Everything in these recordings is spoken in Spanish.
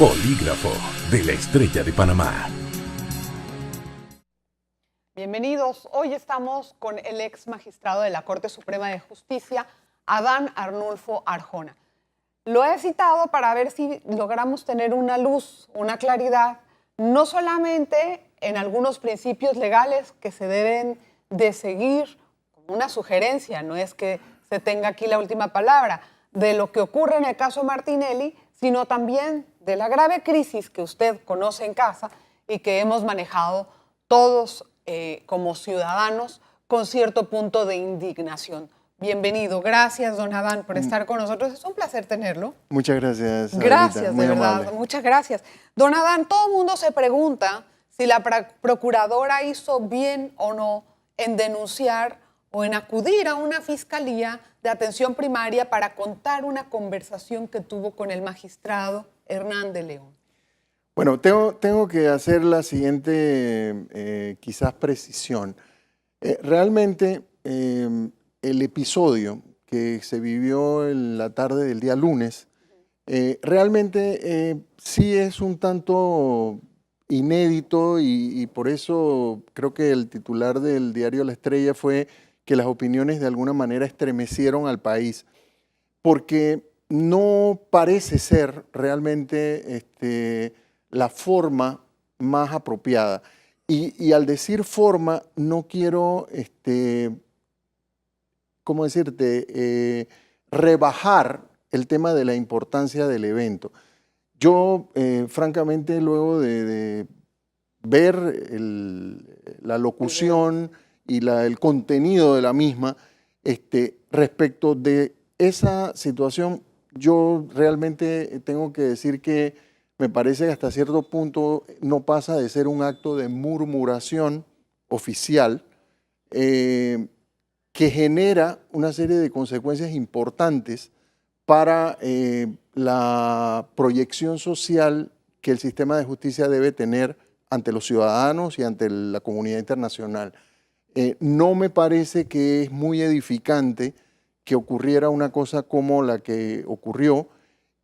Polígrafo de la Estrella de Panamá. Bienvenidos. Hoy estamos con el ex magistrado de la Corte Suprema de Justicia, Adán Arnulfo Arjona. Lo he citado para ver si logramos tener una luz, una claridad, no solamente en algunos principios legales que se deben de seguir, como una sugerencia, no es que se tenga aquí la última palabra, de lo que ocurre en el caso Martinelli, sino también de la grave crisis que usted conoce en casa y que hemos manejado todos como ciudadanos con cierto punto de indignación. Bienvenido. Gracias, don Adán, por estar con nosotros. Es un placer tenerlo. Muchas gracias, Gracias, Adelita. Muy de verdad. amable. Muchas gracias. Don Adán, todo el mundo se pregunta si la procuradora hizo bien o no en denunciar o en acudir a una fiscalía de atención primaria para contar una conversación que tuvo con el magistrado Hernán de León. Bueno, tengo que hacer la siguiente, quizás, precisión. Realmente, el episodio que se vivió en la tarde del día lunes, realmente sí es un tanto inédito y por eso creo que el titular del diario La Estrella fue que las opiniones de alguna manera estremecieron al país, porque no parece ser realmente la forma más apropiada. Y al decir forma, no quiero, ¿cómo decirte?, rebajar el tema de la importancia del evento. Yo, francamente, luego de ver la locución y el contenido de la misma, respecto de esa situación, yo realmente tengo que decir que me parece que hasta cierto punto no pasa de ser un acto de murmuración oficial que genera una serie de consecuencias importantes para la proyección social que el sistema de justicia debe tener ante los ciudadanos y ante la comunidad internacional. No me parece que es muy edificante que ocurriera una cosa como la que ocurrió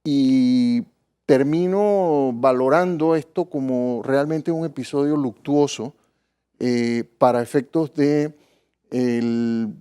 y termino valorando esto como realmente un episodio luctuoso para efectos de el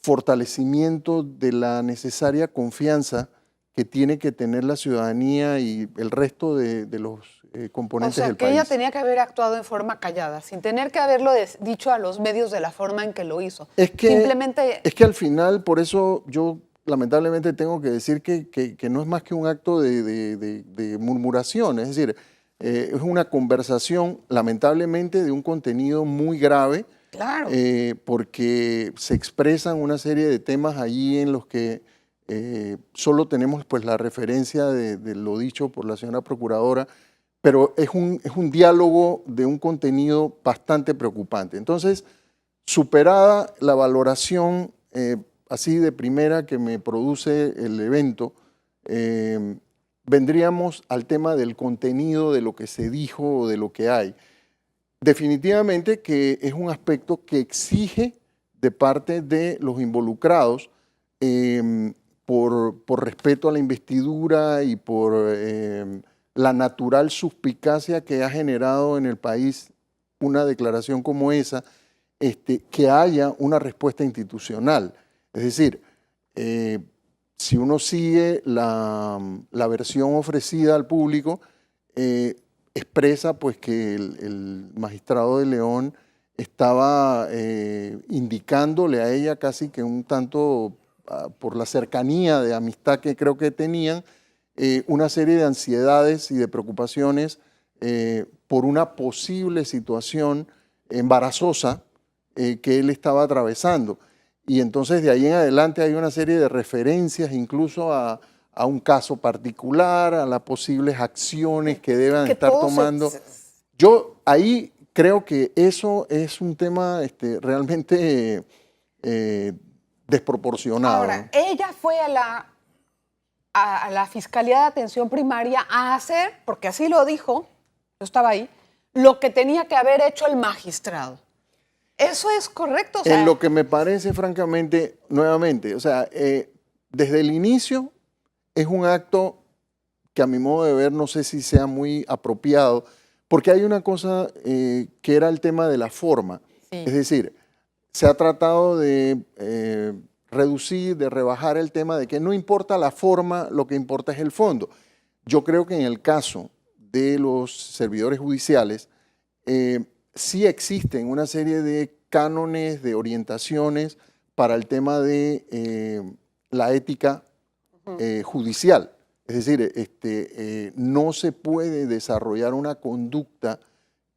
fortalecimiento de la necesaria confianza que tiene que tener la ciudadanía y el resto de los componentes del país. O sea, que ella tenía que haber actuado en forma callada, sin tener que haberlo dicho a los medios de la forma en que lo hizo. Es Simplemente... que al final, por eso yo lamentablemente tengo que decir que no es más que un acto de murmuración, es decir, es una conversación lamentablemente de un contenido muy grave, Claro. porque se expresan una serie de temas allí en los que solo tenemos pues la referencia de lo dicho por la señora procuradora, pero es un diálogo de un contenido bastante preocupante. Entonces, superada la valoración así de primera que me produce el evento, vendríamos al tema del contenido de lo que se dijo o de lo que hay. Definitivamente que es un aspecto que exige de parte de los involucrados, por respeto a la investidura y por la natural suspicacia que ha generado en el país una declaración como esa, que haya una respuesta institucional. Es decir, si uno sigue la versión ofrecida al público, expresa pues que el magistrado de León estaba indicándole a ella casi que un tanto por la cercanía de amistad que creo que tenían, una serie de ansiedades y de preocupaciones por una posible situación embarazosa que él estaba atravesando. Y entonces de ahí en adelante hay una serie de referencias incluso a un caso particular, a las posibles acciones que deban estar tomando. Yo ahí creo que eso es un tema realmente desproporcionado. Ahora, ella fue a la Fiscalía de Atención Primaria a hacer, porque así lo dijo, yo estaba ahí, lo que tenía que haber hecho el magistrado. ¿Eso es correcto? O sea, en lo que me parece, francamente, nuevamente, o sea, desde el inicio es un acto que a mi modo de ver no sé si sea muy apropiado, porque hay una cosa que era el tema de la forma. Sí. Es decir, se ha tratado de reducir, de rebajar el tema de que no importa la forma, lo que importa es el fondo. Yo creo que en el caso de los servidores judiciales, sí existen una serie de cánones, de orientaciones para el tema de la ética judicial. Es decir, no se puede desarrollar una conducta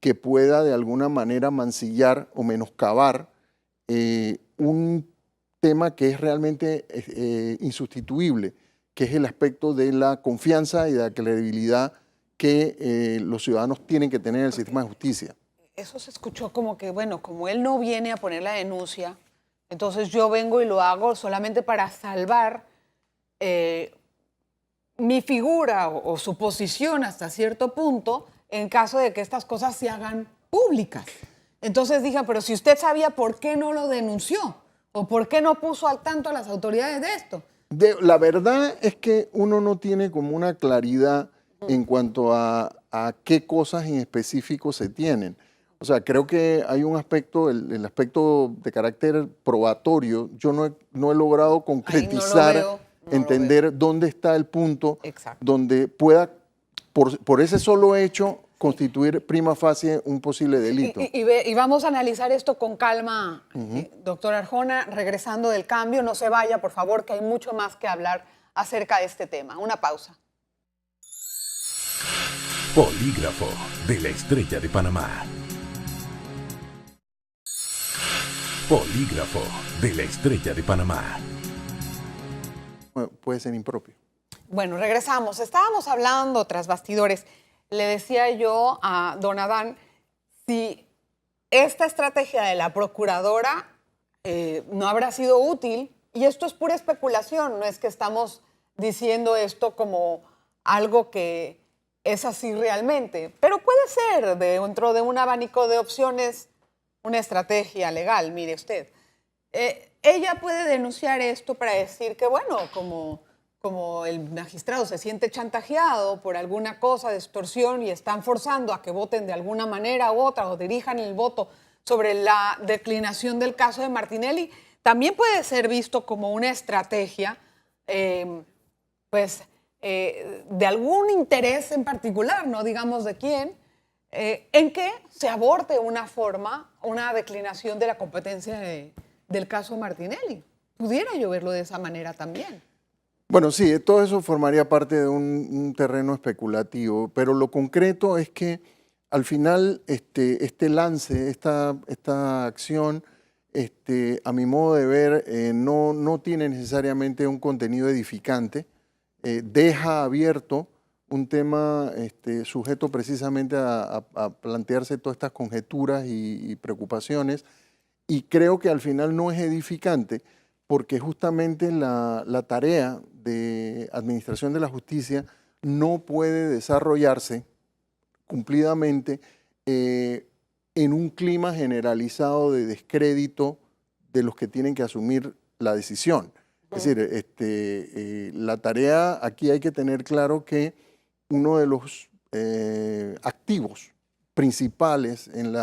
que pueda de alguna manera mancillar o menoscabar un tema que es realmente insustituible, que es el aspecto de la confianza y de la credibilidad que los ciudadanos tienen que tener en el sistema de justicia. Eso se escuchó como que, bueno, como él no viene a poner la denuncia, entonces yo vengo y lo hago solamente para salvar mi figura o su posición hasta cierto punto en caso de que estas cosas se hagan públicas. Entonces dije, pero si usted sabía, ¿por qué no lo denunció? ¿O por qué no puso al tanto a las autoridades de esto? La verdad es que uno no tiene como una claridad en cuanto a qué cosas en específico se tienen. O sea, creo que hay un aspecto, el aspecto de carácter probatorio, yo no he logrado concretizar, entender dónde está el punto donde pueda, por ese solo hecho, constituir prima facie un posible delito. Y vamos a analizar esto con calma, doctor Arjona, regresando del cambio. No se vaya, por favor, que hay mucho más que hablar acerca de este tema. Una pausa. Polígrafo de la Estrella de Panamá. Polígrafo de la Estrella de Panamá. Bueno, puede ser impropio. Bueno, regresamos. Estábamos hablando tras bastidores. Le decía yo a don Adán si esta estrategia de la procuradora no habrá sido útil, y esto es pura especulación, no es que estamos diciendo esto como algo que es así realmente, pero puede ser dentro de un abanico de opciones una estrategia legal. Mire usted, ella puede denunciar esto para decir que, bueno, como el magistrado se siente chantajeado por alguna cosa de extorsión y están forzando a que voten de alguna manera u otra o dirijan el voto sobre la declinación del caso de Martinelli, también puede ser visto como una estrategia, de algún interés en particular, no digamos de quién, en que se aborte una declinación de la competencia del caso Martinelli. Pudiera yo verlo de esa manera también. Bueno, sí, todo eso formaría parte de un terreno especulativo, pero lo concreto es que al final este lance, esta acción, a mi modo de ver, no tiene necesariamente un contenido edificante, deja abierto un tema sujeto precisamente a plantearse todas estas conjeturas y preocupaciones, y creo que al final no es edificante, porque justamente la tarea de administración de la justicia no puede desarrollarse cumplidamente en un clima generalizado de descrédito de los que tienen que asumir la decisión. Es decir, la tarea, aquí hay que tener claro que uno de los activos principales en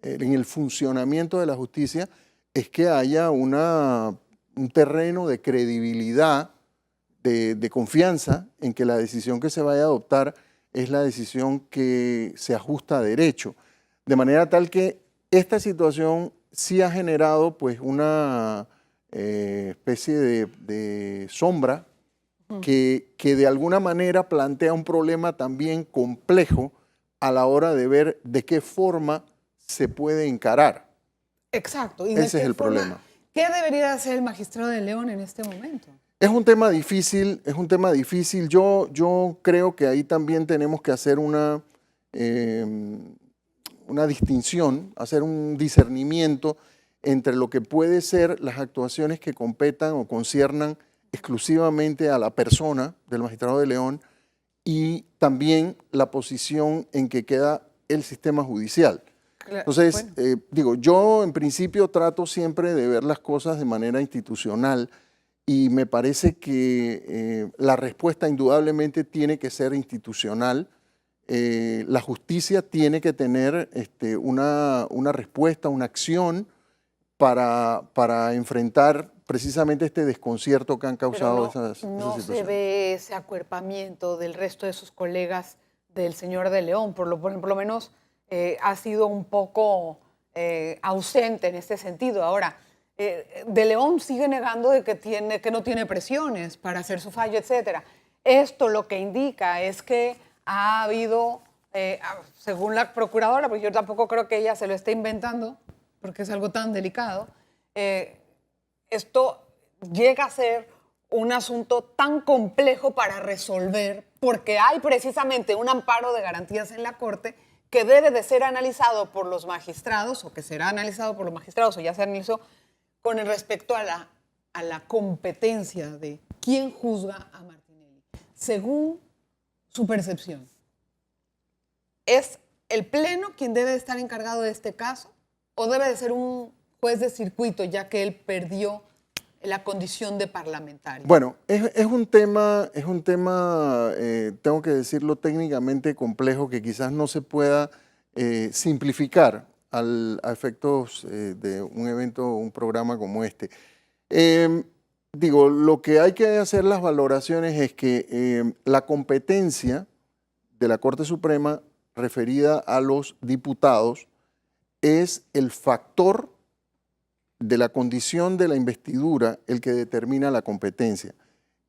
el funcionamiento de la justicia es que haya un terreno de credibilidad, de confianza en que la decisión que se vaya a adoptar es la decisión que se ajusta a derecho. De manera tal que esta situación sí ha generado pues una especie de sombra que de alguna manera plantea un problema también complejo a la hora de ver de qué forma se puede encarar. Exacto. ¿Y ese es el problema? ¿Qué debería hacer el magistrado de León en este momento? Es un tema difícil, es un tema difícil. Yo creo que ahí también tenemos que hacer una distinción, hacer un discernimiento entre lo que puede ser las actuaciones que competan o conciernan exclusivamente a la persona del magistrado de León y también la posición en que queda el sistema judicial. Entonces, yo en principio trato siempre de ver las cosas de manera institucional y me parece que la respuesta indudablemente tiene que ser institucional. La justicia tiene que tener una respuesta, una acción para enfrentar precisamente este desconcierto que han causado esas no se situaciones. ve ese acuerpamiento del resto de sus colegas del señor de León, por lo menos ha sido un poco ausente en este sentido. Ahora, de León sigue negando de que no tiene presiones para hacer su fallo, etcétera. Esto lo que indica es que ha habido, según la procuradora, porque yo tampoco creo que ella se lo esté inventando, porque es algo tan delicado, esto llega a ser un asunto tan complejo para resolver, porque hay precisamente un amparo de garantías en la Corte que debe de ser analizado por los magistrados, o que será analizado por los magistrados, o ya se analizó, con respecto a la competencia de quién juzga a Martinelli. Según su percepción, ¿es el Pleno quien debe de estar encargado de este caso o debe de ser un juez de circuito, ya que él perdió la condición de parlamentario? Bueno, es un tema, tengo que decirlo, técnicamente complejo, que quizás no se pueda simplificar a efectos de un evento, un programa como este. Digo, lo que hay que hacer las valoraciones es que la competencia de la Corte Suprema referida a los diputados es el factor de la condición de la investidura el que determina la competencia.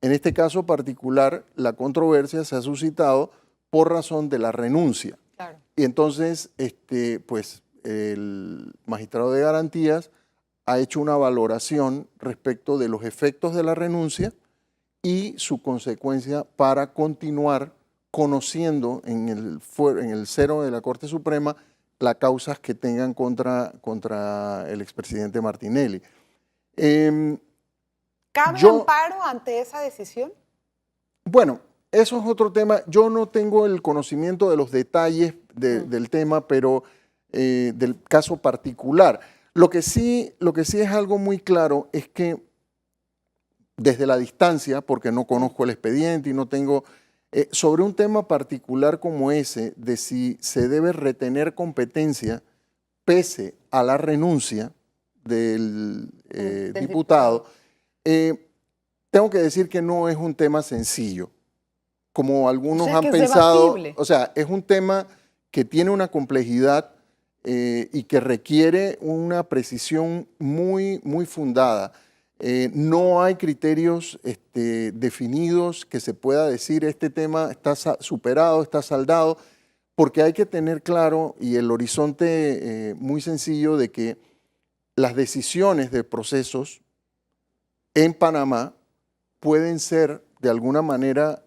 En este caso particular, la controversia se ha suscitado por razón de la renuncia. Claro. Y entonces, pues, el magistrado de garantías ha hecho una valoración respecto de los efectos de la renuncia y su consecuencia para continuar conociendo en el seno de la Corte Suprema las causas que tengan contra el expresidente Martinelli. ¿Cabe amparo ante esa decisión? Bueno, eso es otro tema. Yo no tengo el conocimiento de los detalles del tema, pero del caso particular. Lo que sí es algo muy claro es que desde la distancia, porque no conozco el expediente y no tengo... sobre un tema particular como ese, de si se debe retener competencia pese a la renuncia del diputado, tengo que decir que no es un tema sencillo, como algunos han pensado. O sea, es un tema que tiene una complejidad y que requiere una precisión muy, muy fundada. No hay criterios definidos que se pueda decir este tema está superado, está saldado, porque hay que tener claro y el horizonte muy sencillo de que las decisiones de procesos en Panamá pueden ser de alguna manera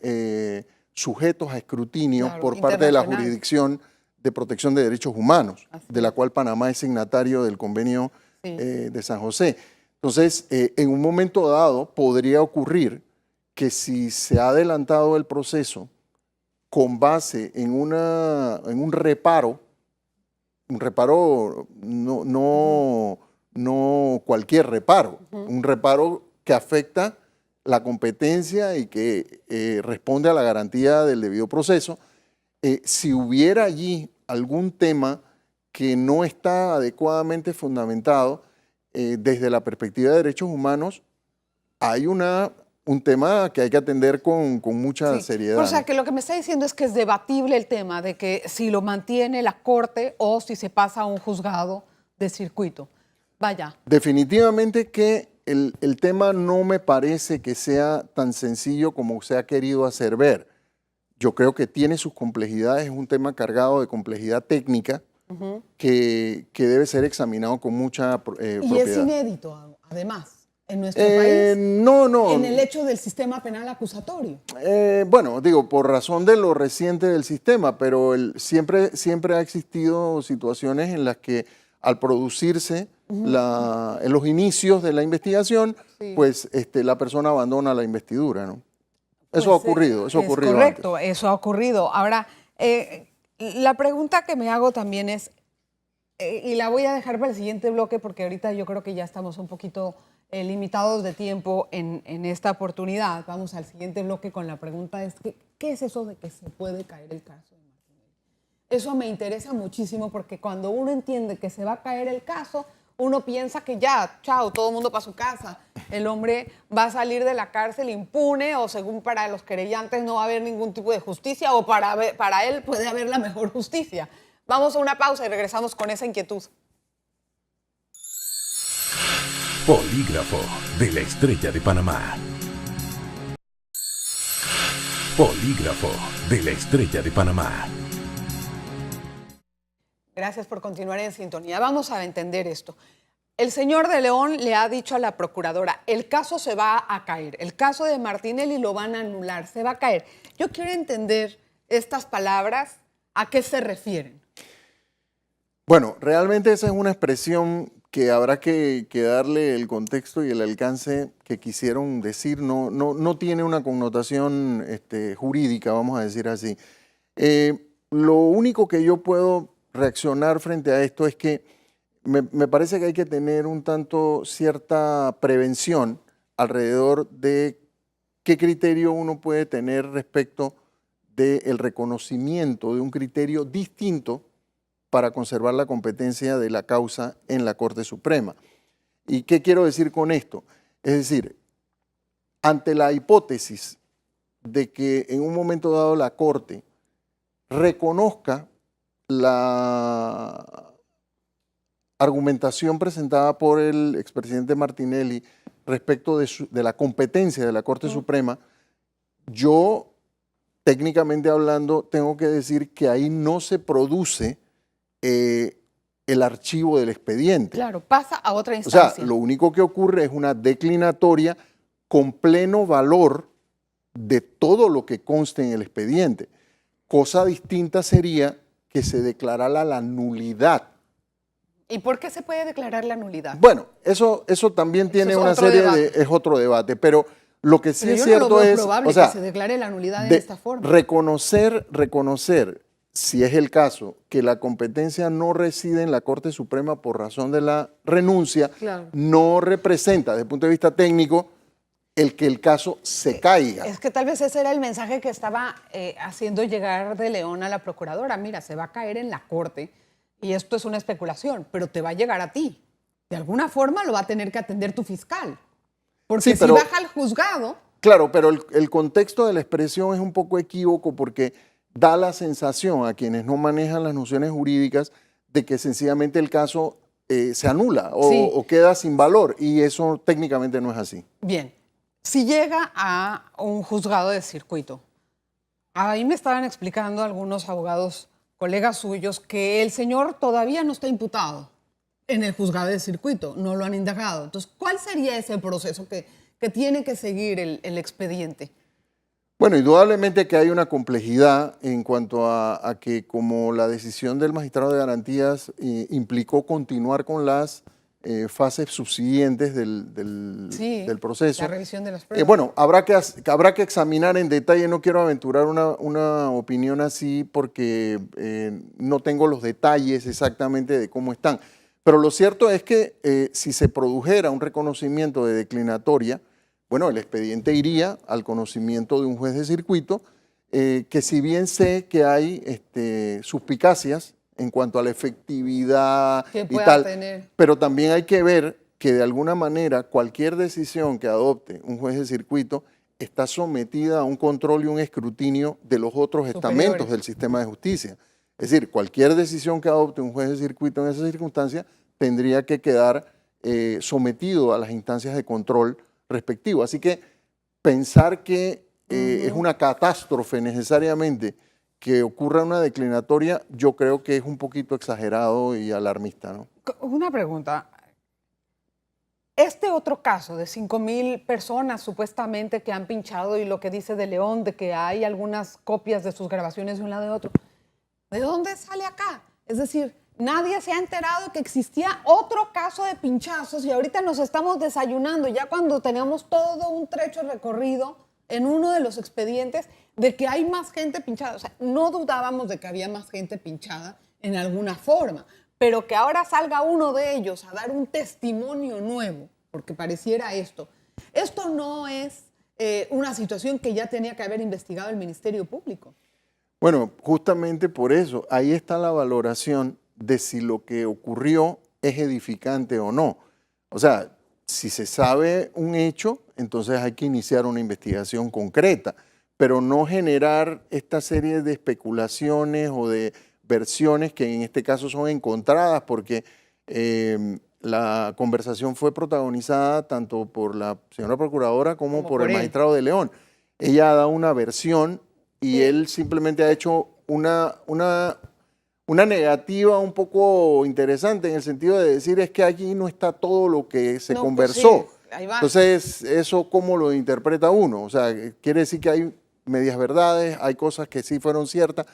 sujetos a escrutinio por parte de la Jurisdicción de Protección de Derechos Humanos, de la cual Panamá es signatario del Convenio de San José. Entonces, en un momento dado podría ocurrir que si se ha adelantado el proceso con base en un reparo no cualquier reparo, un reparo que afecta la competencia y que responde a la garantía del debido proceso, si hubiera allí algún tema que no está adecuadamente fundamentado, desde la perspectiva de derechos humanos, hay un tema que hay que atender con mucha seriedad. O sea, que lo que me está diciendo es que es debatible el tema de que si lo mantiene la Corte o si se pasa a un juzgado de circuito. Vaya. Definitivamente que el tema no me parece que sea tan sencillo como se ha querido hacer ver. Yo creo que tiene sus complejidades, es un tema cargado de complejidad técnica, que debe ser examinado con mucha propiedad. Y es inédito, además, en nuestro país. No. En el hecho del sistema penal acusatorio. Bueno, digo, por razón de lo reciente del sistema, pero siempre ha existido situaciones en las que al producirse en los inicios de la investigación, pues la persona abandona la investidura, ¿no? Eso ha ocurrido, correcto, antes. Eso ha ocurrido. Ahora, la pregunta que me hago también es, y la voy a dejar para el siguiente bloque porque ahorita yo creo que ya estamos un poquito limitados de tiempo en esta oportunidad. Vamos al siguiente bloque con la pregunta, ¿qué es eso de que se puede caer el caso de Martinelli? Eso me interesa muchísimo porque cuando uno entiende que se va a caer el caso, uno piensa que ya, chao, todo el mundo para su casa. El hombre va a salir de la cárcel impune o según para los querellantes no va a haber ningún tipo de justicia o para él puede haber la mejor justicia. Vamos a una pausa y regresamos con esa inquietud. Polígrafo de la Estrella de Panamá. Polígrafo de la Estrella de Panamá. Gracias por continuar en sintonía. Vamos a entender esto. El señor de León le ha dicho a la procuradora, el caso se va a caer, el caso de Martinelli lo van a anular, se va a caer. Yo quiero entender estas palabras, ¿a qué se refieren? Bueno, realmente esa es una expresión que habrá que darle el contexto y el alcance que quisieron decir. No tiene una connotación jurídica, vamos a decir así. Lo único que yo puedo reaccionar frente a esto es que me parece que hay que tener un tanto cierta prevención alrededor de qué criterio uno puede tener respecto del reconocimiento de un criterio distinto para conservar la competencia de la causa en la Corte Suprema. ¿Y qué quiero decir con esto? Es decir, ante la hipótesis de que en un momento dado la Corte reconozca la argumentación presentada por el expresidente Martinelli respecto de la competencia de la Corte Suprema, yo, técnicamente hablando, tengo que decir que ahí no se produce el archivo del expediente. Claro, pasa a otra instancia. O sea, lo único que ocurre es una declinatoria con pleno valor de todo lo que conste en el expediente. Cosa distinta sería que se declarara la nulidad. ¿Y por qué se puede declarar la nulidad? Bueno, eso también tiene una serie es otro debate, pero lo que sí es cierto es, probable que se declare la nulidad de esta forma. Reconocer, si es el caso, que la competencia no reside en la Corte Suprema por razón de la renuncia, claro, no representa, desde el punto de vista técnico, el que el caso se caiga. Es que tal vez ese era el mensaje que estaba haciendo llegar de León a la procuradora. Mira, se va a caer en la Corte y esto es una especulación, pero te va a llegar a ti. De alguna forma lo va a tener que atender tu fiscal. Porque sí, si baja al juzgado... Claro, pero el contexto de la expresión es un poco equívoco porque da la sensación a quienes no manejan las nociones jurídicas de que sencillamente el caso se anula o queda sin valor, y eso técnicamente no es así. Bien. Si llega a un juzgado de circuito, ahí me estaban explicando algunos abogados, colegas suyos, que el señor todavía no está imputado en el juzgado de circuito, no lo han indagado. Entonces, ¿cuál sería ese proceso que tiene que seguir el expediente? Bueno, indudablemente que hay una complejidad en cuanto a que como la decisión del magistrado de garantías implicó continuar con las fases subsiguientes del proceso. La revisión de las pruebas. Bueno, habrá que examinar en detalle. No quiero aventurar una opinión así porque no tengo los detalles exactamente de cómo están. Pero lo cierto es que si se produjera un reconocimiento de declinatoria, bueno, el expediente iría al conocimiento de un juez de circuito, que si bien sé que hay suspicacias en cuanto a la efectividad y tal, pero también hay que ver que de alguna manera cualquier decisión que adopte un juez de circuito está sometida a un control y un escrutinío de los otros estamentos del sistema de justicia. Es decir, cualquier decisión que adopte un juez de circuito en esa circunstancia tendría que quedar sometido a las instancias de control respectivo. Así que pensar que es una catástrofe necesariamente que ocurra una declinatoria, yo creo que es un poquito exagerado y alarmista, ¿no? Una pregunta. Este otro caso de 5,000 personas supuestamente que han pinchado y lo que dice de León, de que hay algunas copias de sus grabaciones de un lado y de otro, ¿de dónde sale acá? Es decir, nadie se ha enterado que existía otro caso de pinchazos y ahorita nos estamos desayunando ya cuando teníamos todo un trecho recorrido en uno de los expedientes de que hay más gente pinchada. O sea, no dudábamos de que había más gente pinchada en alguna forma, pero que ahora salga uno de ellos a dar un testimonio nuevo porque pareciera esto. Esto no es una situación que ya tenía que haber investigado el Ministerio Público. Bueno, justamente por eso, ahí está la valoración de si lo que ocurrió es edificante o no. O sea, si se sabe un hecho, entonces hay que iniciar una investigación concreta, pero no generar esta serie de especulaciones o de versiones que en este caso son encontradas, porque la conversación fue protagonizada tanto por la señora procuradora como por el magistrado de León. Ella ha dado una versión y él simplemente ha hecho una negativa un poco interesante en el sentido de decir es que allí no está todo lo que se conversó. Pues sí, ahí va. Entonces, ¿eso cómo lo interpreta uno? O sea, quiere decir que hay medias verdades, hay cosas que sí fueron ciertas.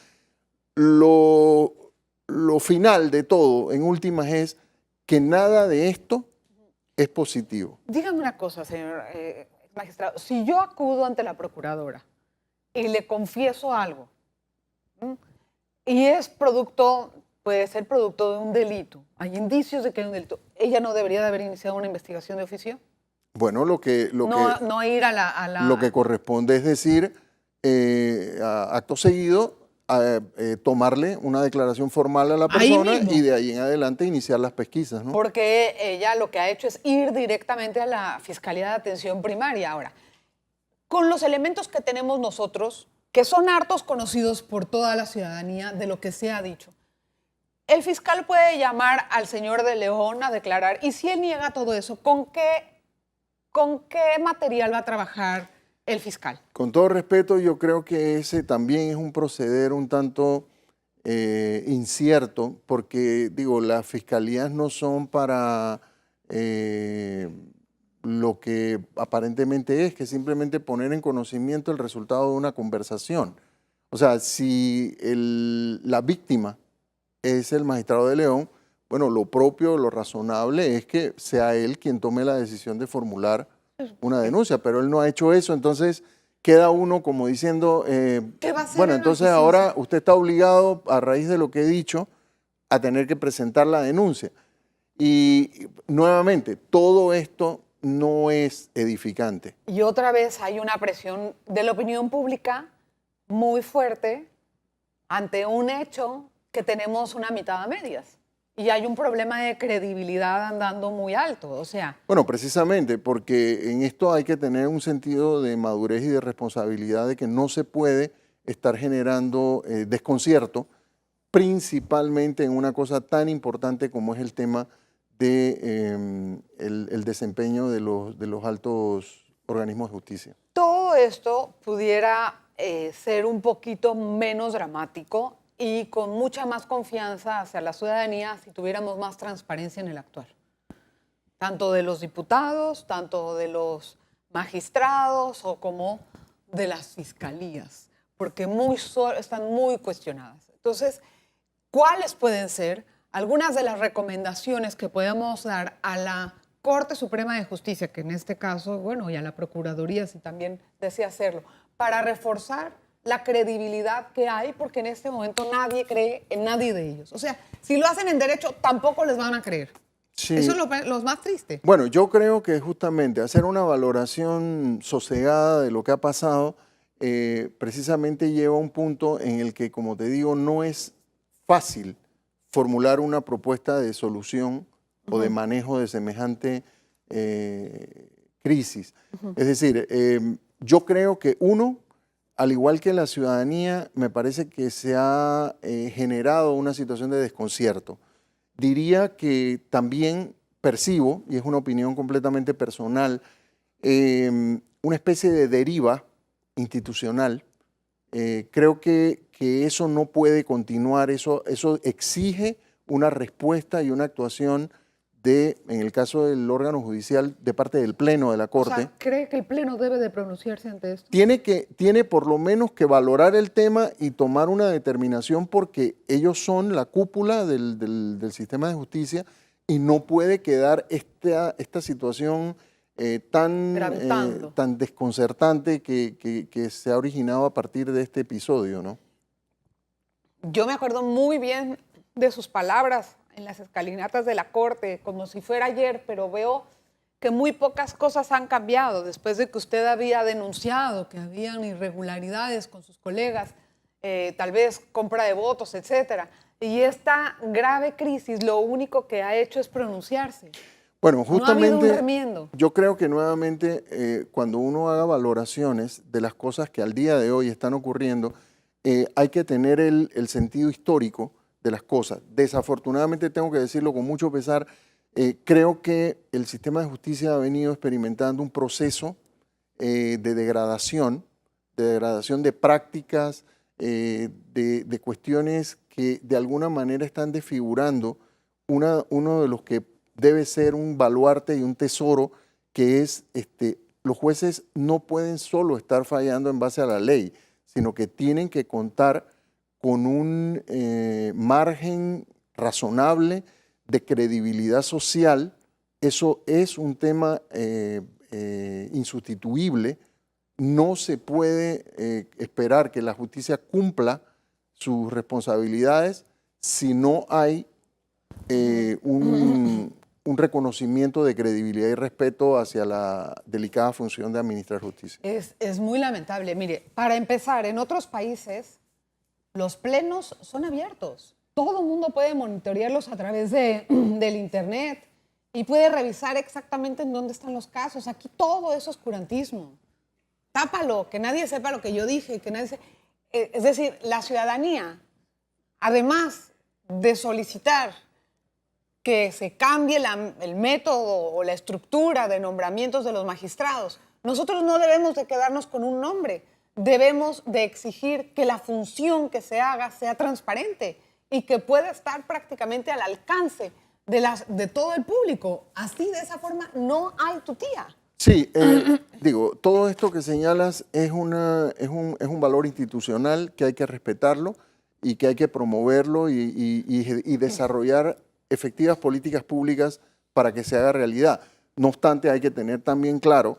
Lo final de todo, en últimas, es que nada de esto es positivo. Dígame una cosa, señor magistrado. Si yo acudo ante la procuradora y le confieso algo, y es producto, puede ser producto de un delito, hay indicios de que hay un delito, ¿ella no debería de haber iniciado una investigación de oficio? Bueno, lo que ir a la... Lo que corresponde es decir, acto seguido, tomarle una declaración formal a la persona y de ahí en adelante iniciar las pesquisas, ¿no? Porque ella lo que ha hecho es ir directamente a la Fiscalía de Atención Primaria. Ahora, con los elementos que tenemos nosotros, que son hartos conocidos por toda la ciudadanía de lo que se ha dicho, el fiscal puede llamar al señor de León a declarar, y si él niega todo eso, ¿con qué material va a trabajar el fiscal? Con todo respeto, yo creo que ese también es un proceder un tanto incierto, porque, digo, las fiscalías no son para lo que aparentemente es, que simplemente poner en conocimiento el resultado de una conversación. O sea, si la víctima es el magistrado de León, bueno, lo propio, lo razonable es que sea él quien tome la decisión de formular una denuncia, pero él no ha hecho eso, entonces queda uno como diciendo, ¿qué va a hacer bueno, entonces ahora usted está obligado, a raíz de lo que he dicho, a tener que presentar la denuncia. Y nuevamente, todo esto no es edificante. Y otra vez hay una presión de la opinión pública muy fuerte ante un hecho que tenemos una mitad a medias. Y hay un problema de credibilidad andando muy alto, o sea... Bueno, precisamente porque en esto hay que tener un sentido de madurez y de responsabilidad de que no se puede estar generando desconcierto, principalmente en una cosa tan importante como es el tema de el desempeño de los altos organismos de justicia. Todo esto pudiera ser un poquito menos dramático y con mucha más confianza hacia la ciudadanía si tuviéramos más transparencia en el actuar. Tanto de los diputados, tanto de los magistrados o como de las fiscalías, porque están muy cuestionadas. Entonces, ¿cuáles pueden ser algunas de las recomendaciones que podemos dar a la Corte Suprema de Justicia, que en este caso, bueno, y a la Procuraduría, si también desea hacerlo, para reforzar la credibilidad que hay, porque en este momento nadie cree en nadie de ellos? O sea, si lo hacen en derecho, tampoco les van a creer. Sí. Eso es lo más triste. Bueno, yo creo que justamente hacer una valoración sosegada de lo que ha pasado precisamente lleva a un punto en el que, como te digo, no es fácil formular una propuesta de solución o de manejo de semejante crisis. Es decir, yo creo que al igual que la ciudadanía, me parece que se ha generado una situación de desconcierto. Diría que también percibo, y es una opinión completamente personal, una especie de deriva institucional. Creo que eso no puede continuar, eso exige una respuesta y una actuación en el caso del órgano judicial, de parte del Pleno de la Corte. O sea, ¿cree que el Pleno debe de pronunciarse ante esto? Tiene por lo menos que valorar el tema y tomar una determinación, porque ellos son la cúpula del sistema de justicia y no puede quedar esta situación tan desconcertante que se ha originado a partir de este episodio, ¿no? Yo me acuerdo muy bien de sus palabras en las escalinatas de la Corte, como si fuera ayer, pero veo que muy pocas cosas han cambiado después de que usted había denunciado que habían irregularidades con sus colegas, tal vez compra de votos, etcétera. Y esta grave crisis lo único que ha hecho es pronunciarse. Bueno, justamente no ha habido un remiendo. Yo creo que nuevamente cuando uno haga valoraciones de las cosas que al día de hoy están ocurriendo, hay que tener el sentido histórico de las cosas. Desafortunadamente, tengo que decirlo con mucho pesar, creo que el sistema de justicia ha venido experimentando un proceso de degradación de prácticas, de cuestiones que de alguna manera están desfigurando uno de los que debe ser un baluarte y un tesoro, que es los jueces no pueden solo estar fallando en base a la ley, sino que tienen que contar con un margen razonable de credibilidad social. Eso es un tema insustituible. No se puede esperar que la justicia cumpla sus responsabilidades si no hay un reconocimiento de credibilidad y respeto hacia la delicada función de administrar justicia. Es muy lamentable. Mire, para empezar, en otros países los plenos son abiertos. Todo el mundo puede monitorearlos a través del internet y puede revisar exactamente en dónde están los casos. Aquí todo es oscurantismo. Tápalo, que nadie sepa lo que yo dije, que nadie sepa. Es decir, la ciudadanía, además de solicitar que se cambie el método o la estructura de nombramientos de los magistrados, nosotros no debemos de quedarnos con un nombre. Debemos de exigir que la función que se haga sea transparente y que pueda estar prácticamente al alcance de todo el público. Así, de esa forma, no hay tutía. Sí, digo, todo esto que señalas es un valor institucional que hay que respetarlo y que hay que promoverlo y desarrollar efectivas políticas públicas para que se haga realidad. No obstante, hay que tener también claro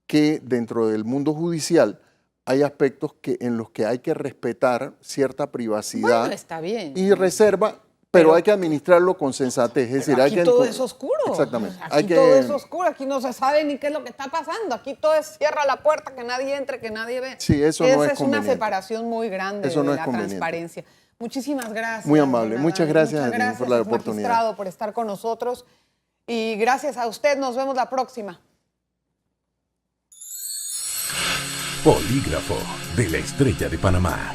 que dentro del mundo judicial hay aspectos en los que hay que respetar cierta privacidad, bueno, está bien, y reserva, pero hay que administrarlo con sensatez. Es decir, aquí hay que todo es oscuro. Exactamente. Aquí todo es oscuro, aquí no se sabe ni qué es lo que está pasando. Aquí todo es cierra la puerta, que nadie entre, que nadie ve. Sí, eso no es Esa es una conveniente. separación muy grande Eso no de es la conveniente. transparencia. Muchísimas gracias. Muy amable. Adán. Muchas gracias a ti por la Muchas gracias, oportunidad. magistrado, por estar con nosotros. Y gracias a usted. Nos vemos la próxima. Polígrafo de la Estrella de Panamá.